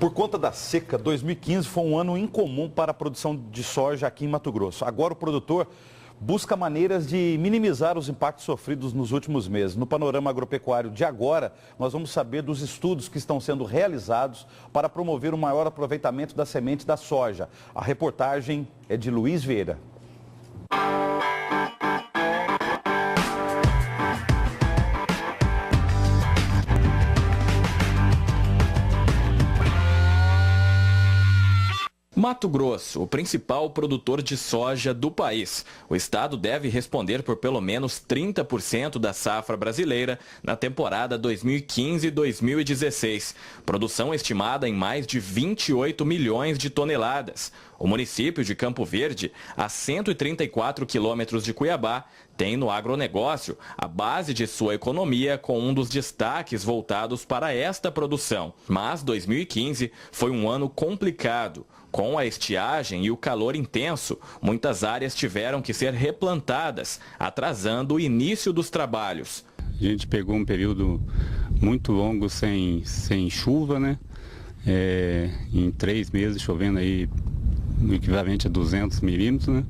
Por conta da seca, 2015 foi um ano incomum para a produção de soja aqui em Mato Grosso. Agora o produtor busca maneiras de minimizar os impactos sofridos nos últimos meses. No panorama agropecuário de agora, nós vamos saber dos estudos que estão sendo realizados para promover um maior aproveitamento da semente da soja. A reportagem é de Luiz Vieira. Mato Grosso, o principal produtor de soja do país. O estado deve responder por pelo menos 30% da safra brasileira na temporada 2015-2016. Produção estimada em mais de 28 milhões de toneladas. O município de Campo Verde, a 134 quilômetros de Cuiabá, tem no agronegócio a base de sua economia com um dos destaques voltados para esta produção. Mas 2015 foi um ano complicado. Com a estiagem e o calor intenso, muitas áreas tiveram que ser replantadas, atrasando o início dos trabalhos. A gente pegou um período muito longo sem chuva, né? Em 3 meses chovendo aí no equivalente a 200 milímetros, né?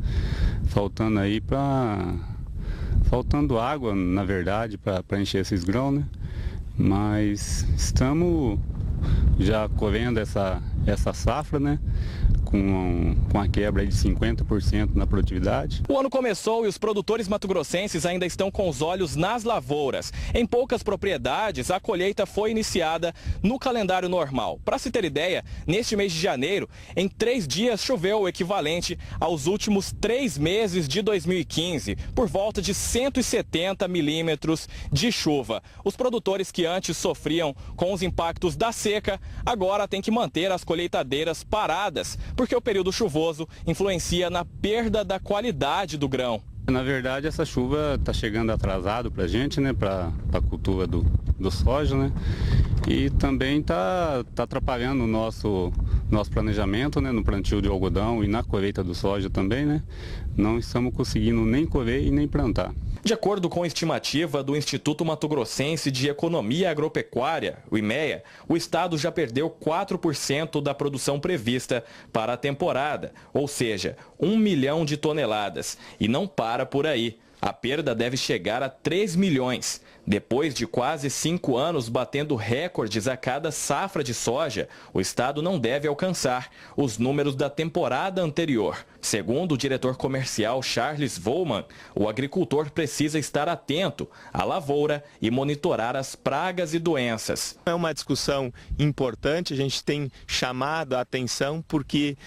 Faltando água, na verdade, para encher esses grãos, né? Mas estamos já colhendo essa safra, né? Com a quebra de 50% na produtividade. O ano começou e os produtores mato-grossenses ainda estão com os olhos nas lavouras. Em poucas propriedades, a colheita foi iniciada no calendário normal. Para se ter ideia, neste mês de janeiro, em 3 dias choveu o equivalente aos últimos 3 meses de 2015, por volta de 170 milímetros de chuva. Os produtores que antes sofriam com os impactos da seca, agora têm que manter as colheitadeiras paradas, porque o período chuvoso influencia na perda da qualidade do grão. Na verdade, essa chuva está chegando atrasado para a gente, né, para a cultura do soja, né, e também está atrapalhando o nosso planejamento, né, no plantio de algodão e na colheita do soja também, né. Não estamos conseguindo nem colher e nem plantar. De acordo com a estimativa do Instituto Mato Grossense de Economia Agropecuária, o IMEA, o estado já perdeu 4% da produção prevista para a temporada, ou seja, 1 milhão de toneladas, e não para por aí. A perda deve chegar a 3 milhões. Depois de quase 5 anos batendo recordes a cada safra de soja, o estado não deve alcançar os números da temporada anterior. Segundo o diretor comercial Charles Volman, o agricultor precisa estar atento à lavoura e monitorar as pragas e doenças. É uma discussão importante, a gente tem chamado a atenção porque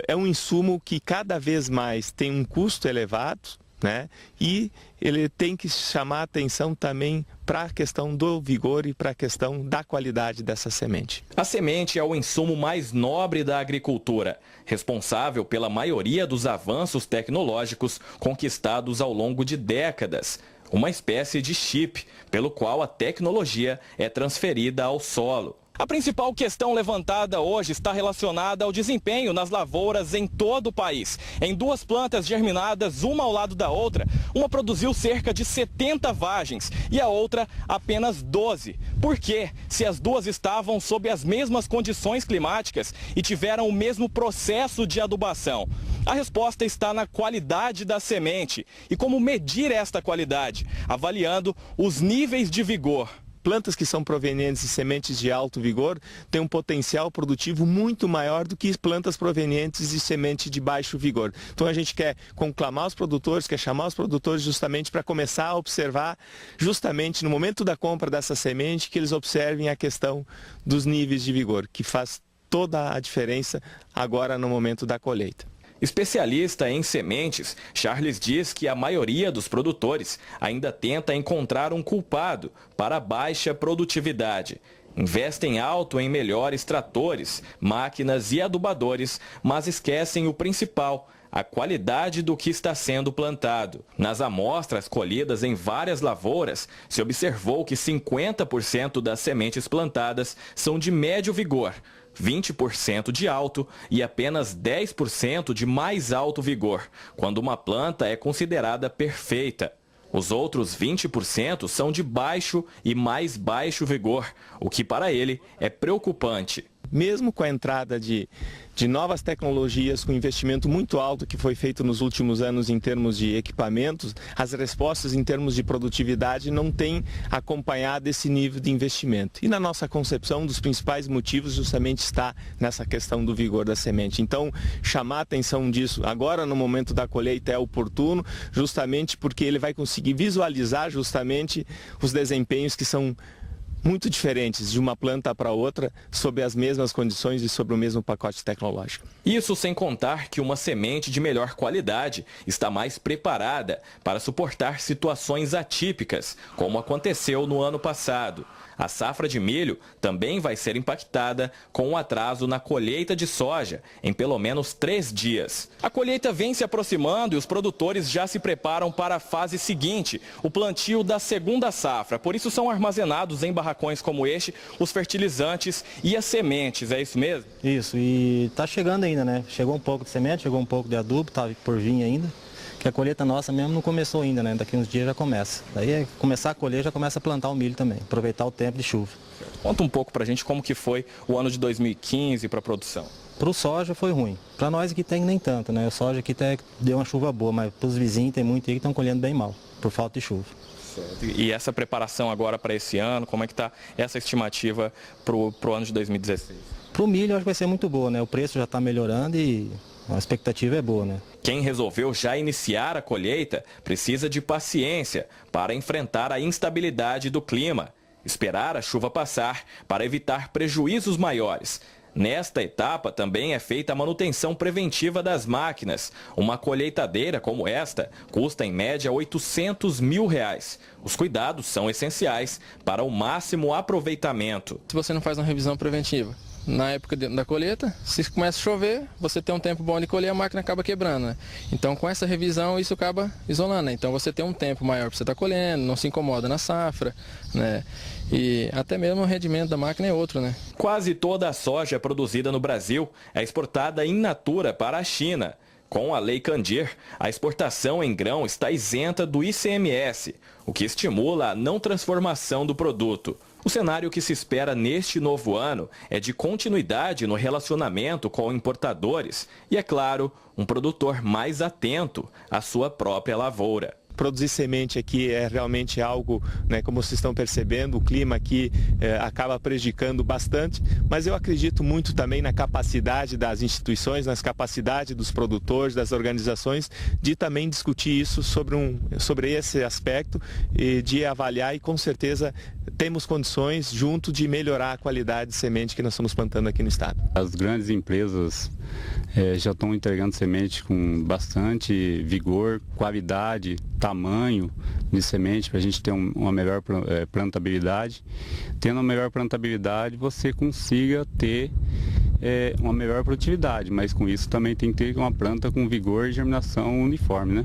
é um insumo que cada vez mais tem um custo elevado, né? E ele tem que chamar a atenção também para a questão do vigor e para a questão da qualidade dessa semente. A semente é o insumo mais nobre da agricultura, responsável pela maioria dos avanços tecnológicos conquistados ao longo de décadas. Uma espécie de chip, pelo qual a tecnologia é transferida ao solo. A principal questão levantada hoje está relacionada ao desempenho nas lavouras em todo o país. Em 2 plantas germinadas, uma ao lado da outra, uma produziu cerca de 70 vagens e a outra apenas 12. Por quê? Se as duas estavam sob as mesmas condições climáticas e tiveram o mesmo processo de adubação? A resposta está na qualidade da semente. E como medir esta qualidade? Avaliando os níveis de vigor. Plantas que são provenientes de sementes de alto vigor têm um potencial produtivo muito maior do que plantas provenientes de semente de baixo vigor. Então a gente quer conclamar os produtores, quer chamar os produtores justamente para começar a observar, justamente no momento da compra dessa semente, que eles observem a questão dos níveis de vigor, que faz toda a diferença agora no momento da colheita. Especialista em sementes, Charles diz que a maioria dos produtores ainda tenta encontrar um culpado para a baixa produtividade. Investem alto em melhores tratores, máquinas e adubadores, mas esquecem o principal, a qualidade do que está sendo plantado. Nas amostras colhidas em várias lavouras, se observou que 50% das sementes plantadas são de médio vigor, 20% de alto e apenas 10% de mais alto vigor, quando uma planta é considerada perfeita. Os outros 20% são de baixo e mais baixo vigor, o que para ele é preocupante. mesmo com a entrada de novas tecnologias, com investimento muito alto que foi feito nos últimos anos em termos de equipamentos, as respostas em termos de produtividade não têm acompanhado esse nível de investimento. E na nossa concepção, um dos principais motivos justamente está nessa questão do vigor da semente. Então, chamar a atenção disso agora no momento da colheita é oportuno, justamente porque ele vai conseguir visualizar justamente os desempenhos que são muito diferentes de uma planta para outra, sob as mesmas condições e sobre o mesmo pacote tecnológico. Isso sem contar que uma semente de melhor qualidade está mais preparada para suportar situações atípicas, como aconteceu no ano passado. A safra de milho também vai ser impactada com um atraso na colheita de soja, em pelo menos 3 dias. A colheita vem se aproximando e os produtores já se preparam para a fase seguinte, o plantio da segunda safra. Por isso são armazenados em barracões como este os fertilizantes e as sementes, é isso mesmo? Isso, e está chegando ainda, né? Chegou um pouco de semente, chegou um pouco de adubo, está por vir ainda. Que a colheita nossa mesmo não começou ainda, né? Daqui uns dias já começa. Daí começar a colher, já começa a plantar o milho também, aproveitar o tempo de chuva. Conta um pouco pra gente como que foi o ano de 2015 para a produção. Para o soja foi ruim. Para nós aqui tem nem tanto, né? O soja aqui até deu uma chuva boa, mas para os vizinhos tem muito aí que estão colhendo bem mal, por falta de chuva. Certo. E essa preparação agora para esse ano, como é que está essa estimativa pro ano de 2016? Para o milho eu acho que vai ser muito boa, né? O preço já está melhorando e a expectativa é boa, né? Quem resolveu já iniciar a colheita precisa de paciência para enfrentar a instabilidade do clima, esperar a chuva passar para evitar prejuízos maiores. Nesta etapa também é feita a manutenção preventiva das máquinas. Uma colheitadeira como esta custa em média R$800 mil. Os cuidados são essenciais para o máximo aproveitamento. Se você não faz uma revisão preventiva na época da colheita, se começa a chover, você tem um tempo bom de colher, a máquina acaba quebrando, né? Então com essa revisão isso acaba isolando, né? Então você tem um tempo maior para você estar colhendo, não se incomoda na safra, né? E até mesmo o rendimento da máquina é outro, né? Quase toda a soja produzida no Brasil é exportada in natura para a China. Com a Lei Candir, a exportação em grão está isenta do ICMS, o que estimula a não transformação do produto. O cenário que se espera neste novo ano é de continuidade no relacionamento com importadores e, é claro, um produtor mais atento à sua própria lavoura. Produzir semente aqui é realmente algo, né, como vocês estão percebendo, o clima aqui acaba prejudicando bastante, mas eu acredito muito também na capacidade das instituições, nas capacidades dos produtores, das organizações, de também discutir isso sobre esse aspecto e de avaliar, e com certeza temos condições junto de melhorar a qualidade de semente que nós estamos plantando aqui no estado. As grandes empresas já estão entregando semente com bastante vigor, qualidade, tamanho de semente para a gente ter uma melhor plantabilidade. Tendo uma melhor plantabilidade, você consiga ter uma melhor produtividade, mas com isso também tem que ter uma planta com vigor e germinação uniforme, né?